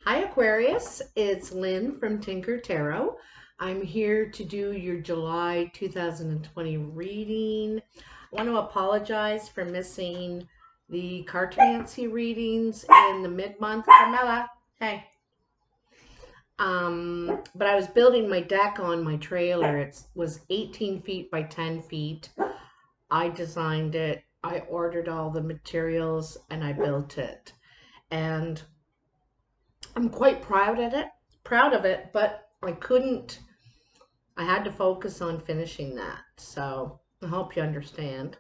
Hi Aquarius, it's Lynn from Tinker Tarot. I'm here to do your July 2020 reading. I want to apologize for missing the cartomancy readings in the mid-month. Carmela, hey. But I was building my deck on my trailer. It was 18 feet by 10 feet. I designed it, I ordered all the materials, and I built it. And I'm quite proud of it, but I had to focus on finishing that. So I hope you understand.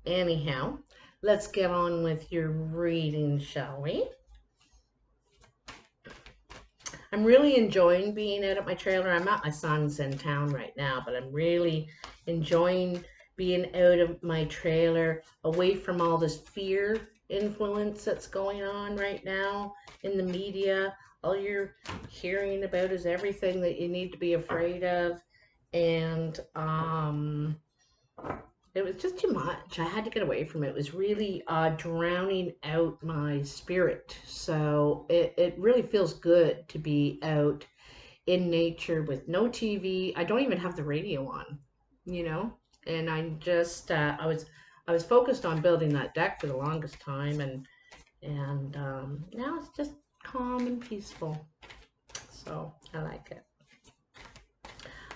Anyhow, let's get on with your reading, shall we? I'm really enjoying being out at my trailer. I'm at my son's in town right now, but I'm really enjoying being out of my trailer, away from all this fear influence that's going on right now in the media. All you're hearing about is everything that you need to be afraid of. And it was just too much. I had to get away from it. It was really drowning out my spirit. So it really feels good to be out in nature with no TV. I don't even have the radio on, you know? And I was focused on building that deck for the longest time, and now it's just calm and peaceful. So I like it.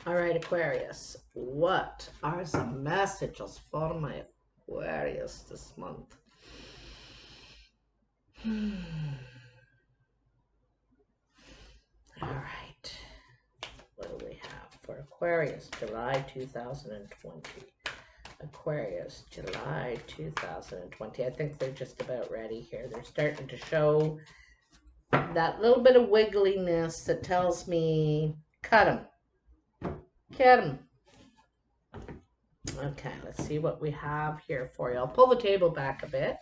All right, Aquarius, what are some messages for my Aquarius this month? All right, what do we have for Aquarius, July 2020? Aquarius, July 2020. I think they're just about ready here. They're starting to show that little bit of wiggliness that tells me, cut them. Get them. Okay, let's see what we have here for you. I'll pull the table back a bit.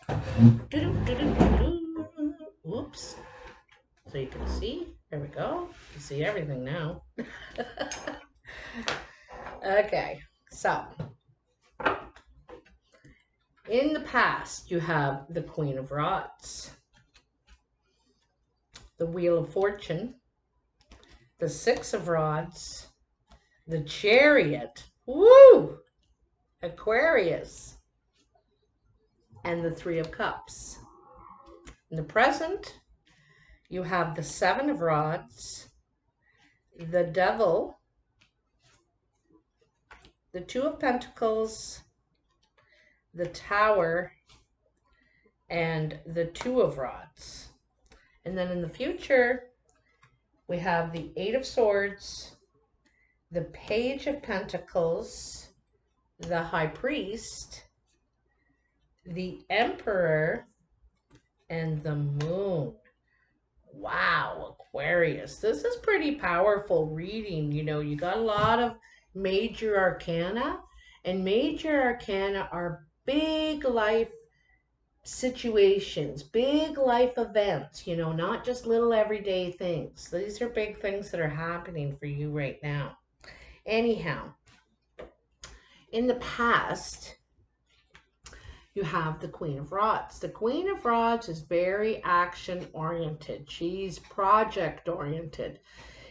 Oops. So you can see. There we go. You see everything now. Okay, so in the past, you have the Queen of Rods, the Wheel of Fortune, the Six of Rods, the Chariot, woo, Aquarius, and the Three of Cups. In the present, you have the Seven of Rods, the Devil, the Two of Pentacles, the Tower, and the Two of Rods. And then in the future, we have the Eight of Swords, the Page of Pentacles, the High Priest, the Emperor, and the Moon. Wow, Aquarius, this is pretty powerful reading. You know, you got a lot of major arcana, and major arcana are big life situations, big life events, you know, not just little everyday things. These are big things that are happening for you right now. Anyhow, in the past, you have the Queen of Rods. The Queen of Rods is very action oriented. She's project oriented.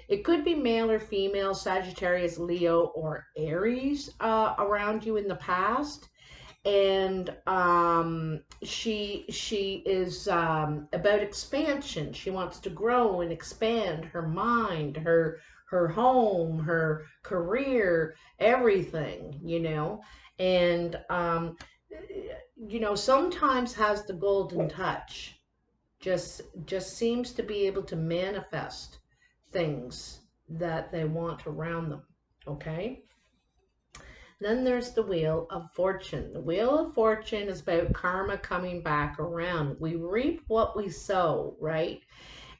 It could be male or female, Sagittarius, Leo, or Aries around you in the past. And she is about expansion. She wants to grow and expand her mind, her home, her career, everything, you know. And you know, sometimes has the golden touch. Just seems to be able to manifest things that they want around them. Okay. Then there's the Wheel of Fortune. The Wheel of Fortune is about karma coming back around. We reap what we sow, right?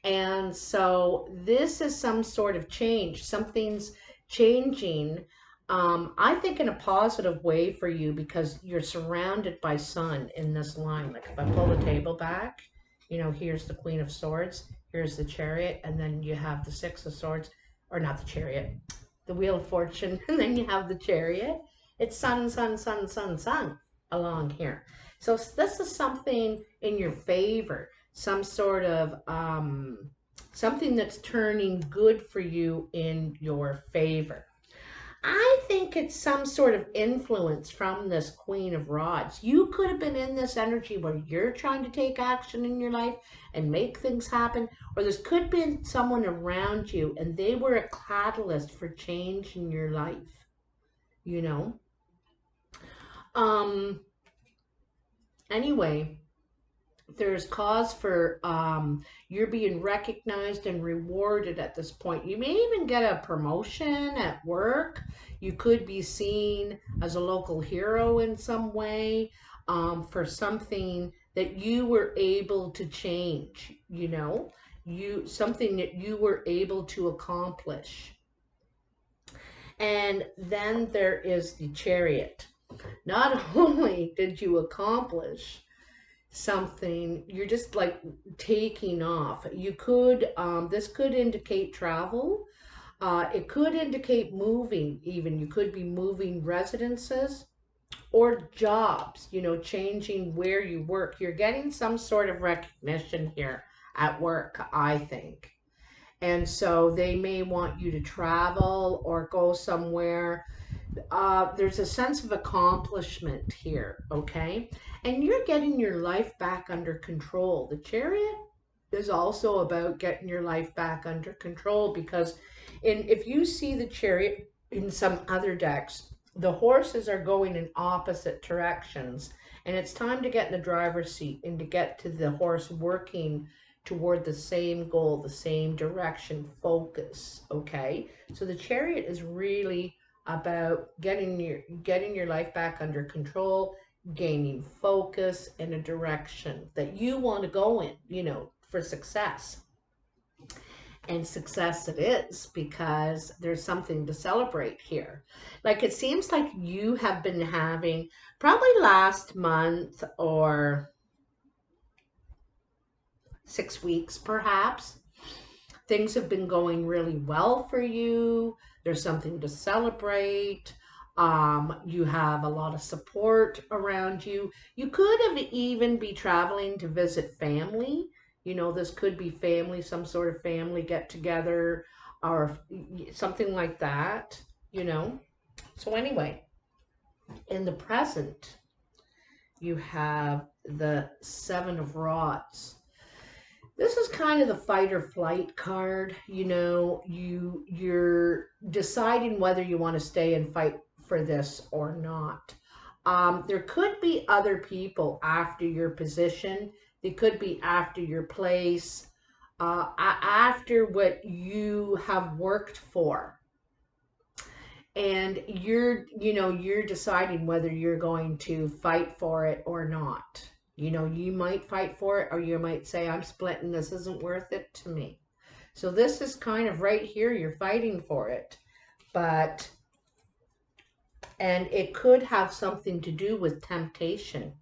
And so this is some sort of change. Something's changing, I think, in a positive way for you, because you're surrounded by sun in this line. Like if I pull the table back, you know, here's the Queen of Swords, here's the Chariot, and then you have the Six of Swords, or not the Chariot, the Wheel of Fortune, and then you have the Chariot. It's sun, sun, sun, sun, sun along here. So this is something in your favor, some sort of something that's turning good for you in your favor. I think it's some sort of influence from this Queen of Rods. You could have been in this energy where you're trying to take action in your life and make things happen, or this could have been someone around you and they were a catalyst for change in your life, you know? Um, anyway, there's cause for you're being recognized and rewarded at this point. You may even get a promotion at work. You could be seen as a local hero in some way, for something that you were able to change, you know, something that you were able to accomplish. And then there is the Chariot. Not only did you accomplish something, you're just like taking off. You could this could indicate travel. It could indicate moving. Even you could be moving residences or jobs, you know, changing where you work. You're getting some sort of recognition here at work, I think. And so they may want you to travel or go somewhere. There's a sense of accomplishment here, okay? And you're getting your life back under control. The Chariot is also about getting your life back under control, because if you see the Chariot in some other decks, the horses are going in opposite directions, and it's time to get in the driver's seat and to get to the horse working toward the same goal, the same direction, focus, okay? So the Chariot is really about getting your life back under control, gaining focus in a direction that you want to go in, you know, for success. And success it is, because there's something to celebrate here. Like, it seems like you have been having, probably last month or 6 weeks perhaps, things have been going really well for you. There's something to celebrate. You have a lot of support around you. You could have even be traveling to visit family. You know, this could be family, some sort of family get together or something like that, you know. So anyway, in the present, you have the Seven of Rods. This is kind of the fight or flight card. You know, you're deciding whether you want to stay and fight for this or not. There could be other people after your position. They could be after your place, after what you have worked for. And you're deciding whether you're going to fight for it or not. You know, you might fight for it, or you might say, I'm splitting, this isn't worth it to me. So this is kind of right here, you're fighting for it. And it could have something to do with temptation.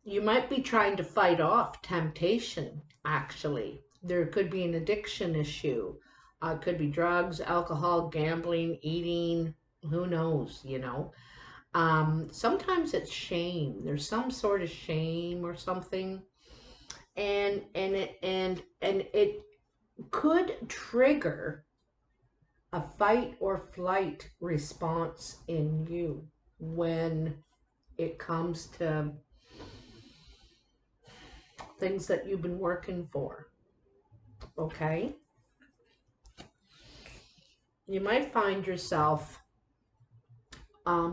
You might be trying to fight off temptation, actually. There could be an addiction issue. It could be drugs, alcohol, gambling, eating, who knows, you know. Sometimes it's shame. There's some sort of shame or something. And it could trigger a fight or flight response in you when it comes to things that you've been working for. Okay? You might find yourself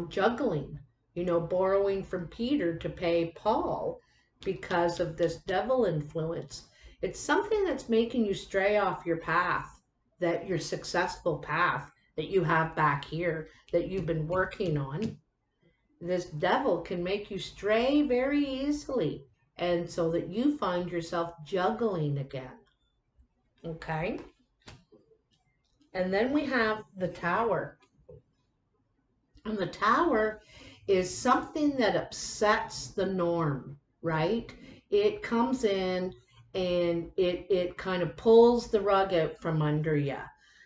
juggling, you know, borrowing from Peter to pay Paul because of this devil influence. It's something that's making you stray off your path, that your successful path that you have back here, that you've been working on. This devil can make you stray very easily, and so that you find yourself juggling again. Okay? And then we have the Tower. And the Tower is something that upsets the norm, right? It comes in and it kind of pulls the rug out from under you.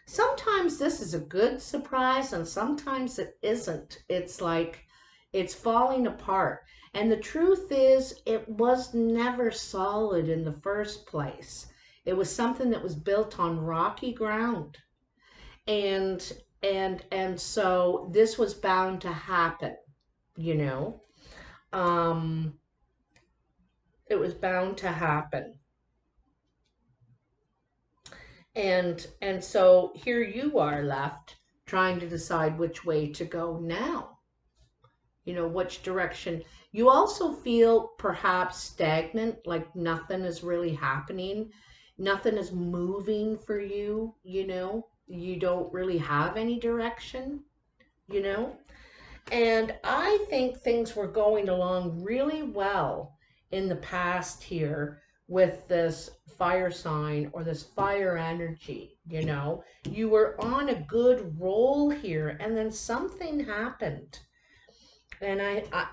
Sometimes this is a good surprise and sometimes it isn't. It's like it's falling apart. And the truth is, it was never solid in the first place. It was something that was built on rocky ground. And and so this was bound to happen, you know. Um it was bound to happen. And so here you are left trying to decide which way to go now, you know, which direction. You also feel perhaps stagnant, like nothing is really happening, nothing is moving for you, you know, you don't really have any direction, you know. And I think things were going along really well in the past here with this fire sign or this fire energy, you know. You were on a good roll here, and then something happened. And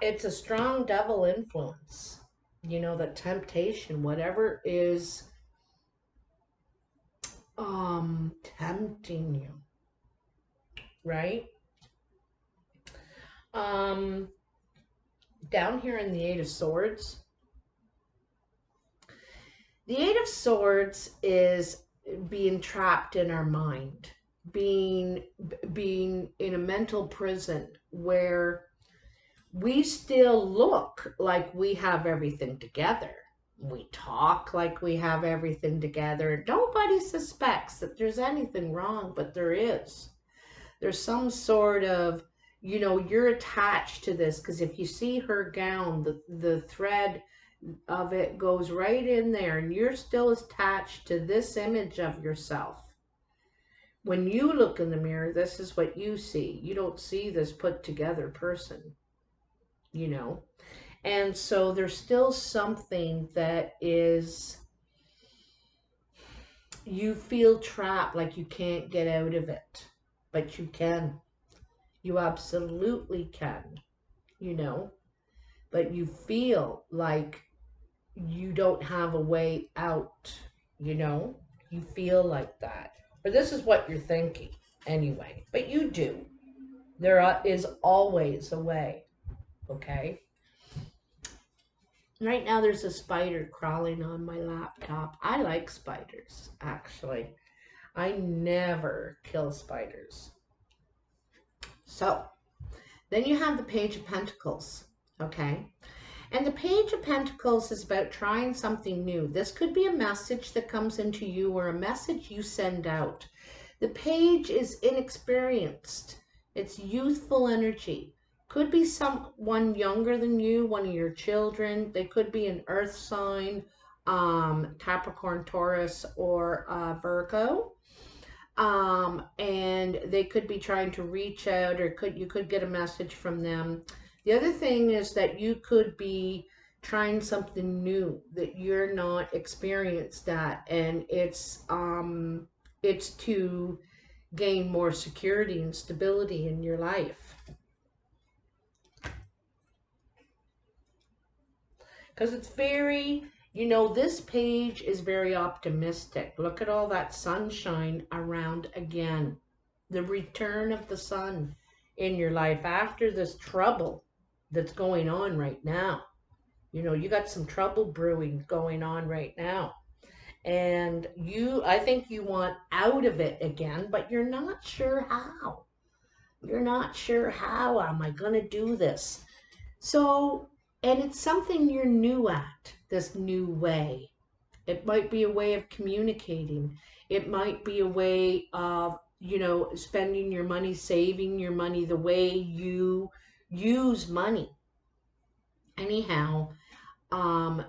it's a strong devil influence, you know, the temptation, whatever is tempting you, right? Um Down here in the Eight of Swords, the Eight of Swords is being trapped in our mind, being being in a mental prison where we still look like we have everything together. We talk like we have everything together. Nobody suspects that there's anything wrong, but there is. There's some sort of, you know, you're attached to this because if you see her gown, the thread of it goes right in there, and you're still attached to this image of yourself. When you look in the mirror, this is what you see. You don't see this put together person, you know. And so there's still something that is, you feel trapped, like you can't get out of it, but you can. You absolutely can, you know, but you feel like you don't have a way out, you know? You feel like that. Or this is what you're thinking anyway. But you do. There is always a way, okay? Right now there's a spider crawling on my laptop. I like spiders, actually. I never kill spiders. So, then you have the Page of Pentacles, okay? And the Page of Pentacles is about trying something new. This could be a message that comes into you or a message you send out. The Page is inexperienced. It's youthful energy. Could be someone younger than you, one of your children. They could be an earth sign, Capricorn, Taurus, or Virgo. And they could be trying to reach out, or you could get a message from them. The other thing is that you could be trying something new that you're not experienced at, and it's to gain more security and stability in your life. Because it's very, you know, this page is very optimistic. Look at all that sunshine around again. The return of the sun in your life after this trouble that's going on right now. You know, you got some trouble brewing going on right now. And I think you want out of it again, but you're not sure how. You're not sure how am I going to do this? So, and it's something you're new at, this new way. It might be a way of communicating. It might be a way of, you know, spending your money, saving your money, the way you use money. Anyhow,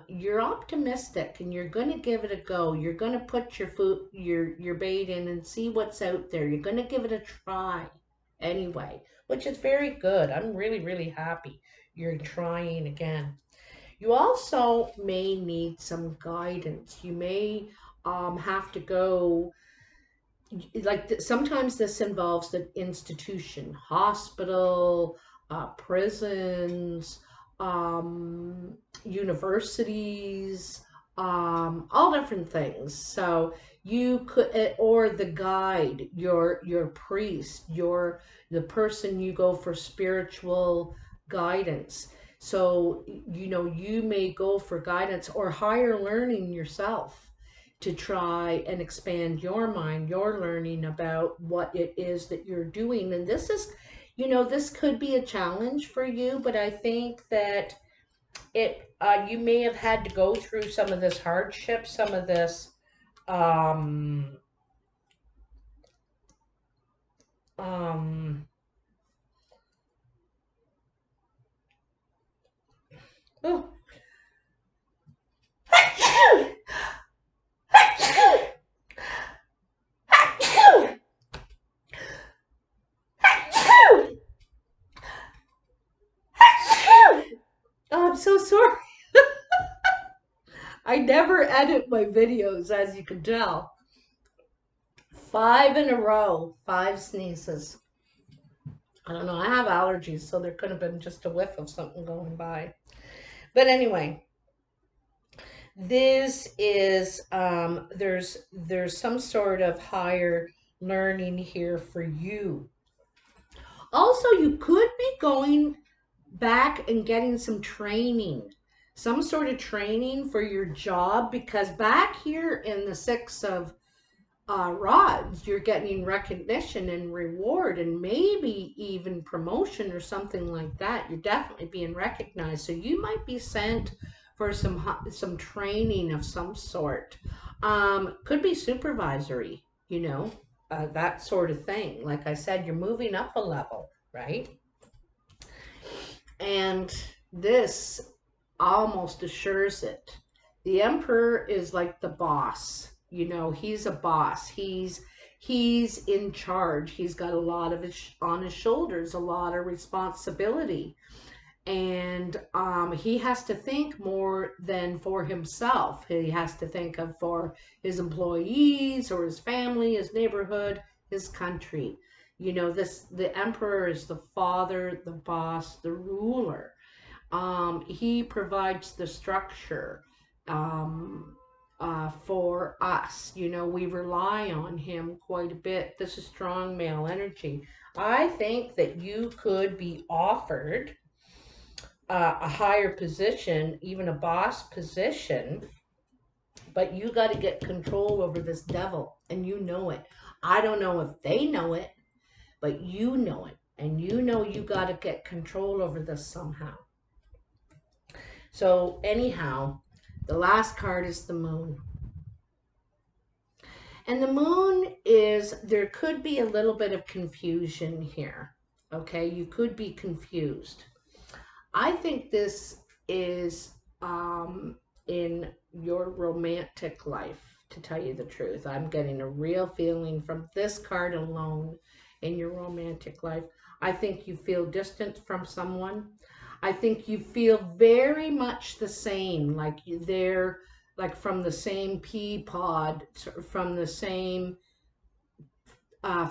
you're optimistic and you're going to give it a go. You're going to put your bait in and see what's out there. You're going to give it a try anyway, which is very good. I'm really, really happy you're trying again. You also may need some guidance. You may have to go, like sometimes this involves the institution, hospital, prisons, universities, all different things. So you could, or the guide, your priest, the person you go for spiritual guidance. So, you know, you may go for guidance or higher learning yourself to try and expand your mind, your learning about what it is that you're doing. And this is, you know, this could be a challenge for you, but I think that you may have had to go through some of this hardship, some of this, um, um, oh, I'm so sorry. I never edit my videos, as you can tell. 5 in a row, 5 sneezes. I don't know. I have allergies, so there could have been just a whiff of something going by. But anyway, this is there's some sort of higher learning here for you. Also, you could be going back and getting some sort of training for your job, because back here in the 6 of rods, you're getting recognition and reward and maybe even promotion or something like that. You're definitely being recognized. So you might be sent for some training of some sort. Could be supervisory, you know, that sort of thing. Like I said, you're moving up a level, right? And this almost assures it. The emperor is like the boss. You know, he's a boss. He's in charge. He's got a lot of on his shoulders, a lot of responsibility. And he has to think more than for himself. He has to think of for his employees or his family, his neighborhood, his country. You know, the emperor is the father, the boss, the ruler. He provides the structure for us. You know, we rely on him quite a bit. This is strong male energy. I think that you could be offered a higher position, even a boss position, but you got to get control over this devil, and you know it. I don't know if they know it, but you know it, and you know you got to get control over this somehow. So anyhow, the last card is the moon. And the moon is, there could be a little bit of confusion here. Okay, you could be confused. I think this is in your romantic life, to tell you the truth. I'm getting a real feeling from this card alone in your romantic life. I think you feel distant from someone. I think you feel very much the same, like they're like from the same pea pod, from the same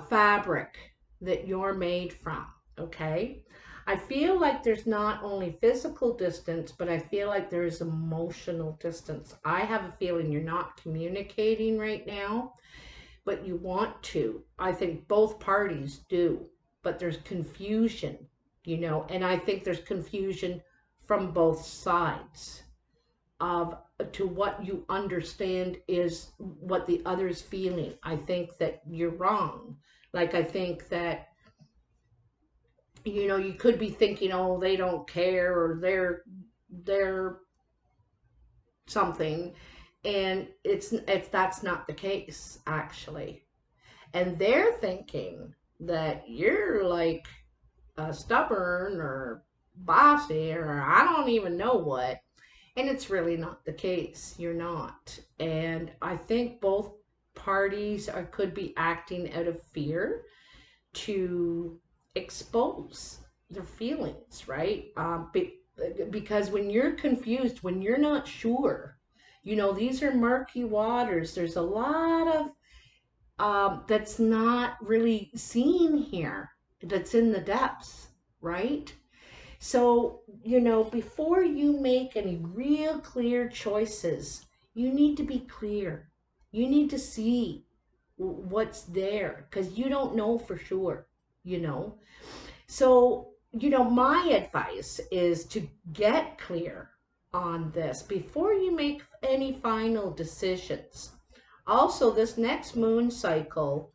fabric that you're made from, okay? I feel like there's not only physical distance, but I feel like there is emotional distance. I have a feeling you're not communicating right now, but you want to. I think both parties do, but there's confusion, you know, and I think there's confusion from both sides of to what you understand is what the other's feeling. I think that you're wrong. Like, I think that, you know, you could be thinking, oh, they don't care, or they're something, and it's that's not the case, actually. And they're thinking that you're like stubborn or bossy, or I don't even know what. And it's really not the case. You're not. And I think both parties could be acting out of fear to expose their feelings, right? Because when you're confused, when you're not sure, you know, these are murky waters. There's a lot of that's not really seen here, that's in the depths, right? So, you know, before you make any real clear choices, you need to be clear. You need to see what's there, because you don't know for sure, you know. So you know, my advice is to get clear on this before you make any final decisions. Also, this next moon cycle,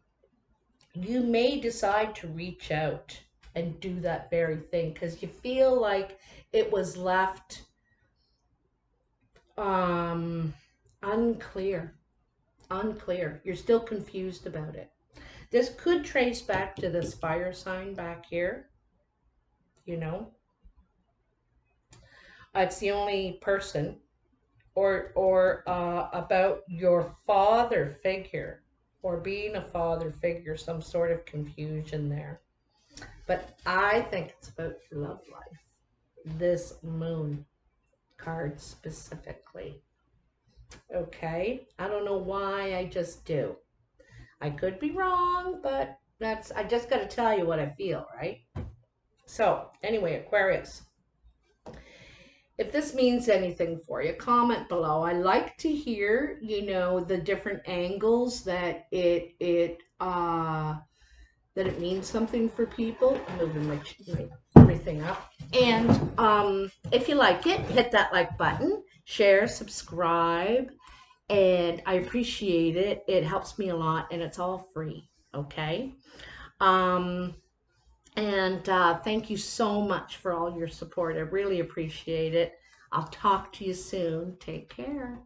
you may decide to reach out and do that very thing because you feel like it was left um unclear. You're still confused about it. This could trace back to this fire sign back here, you know. It's the only person, or about your father figure, or being a father figure, some sort of confusion there. But I think it's about your love life. This moon card specifically. Okay? I don't know why, I just do. I could be wrong, but I just got to tell you what I feel, right? So, anyway, Aquarius, if this means anything for you, comment below. I like to hear, you know, the different angles that it means something for people. I'm moving my everything up. And if you like it, hit that like button, share, subscribe, and I appreciate it. It helps me a lot, and it's all free. Okay. Um, and thank you so much for all your support. I really appreciate it. I'll talk to you soon. Take care.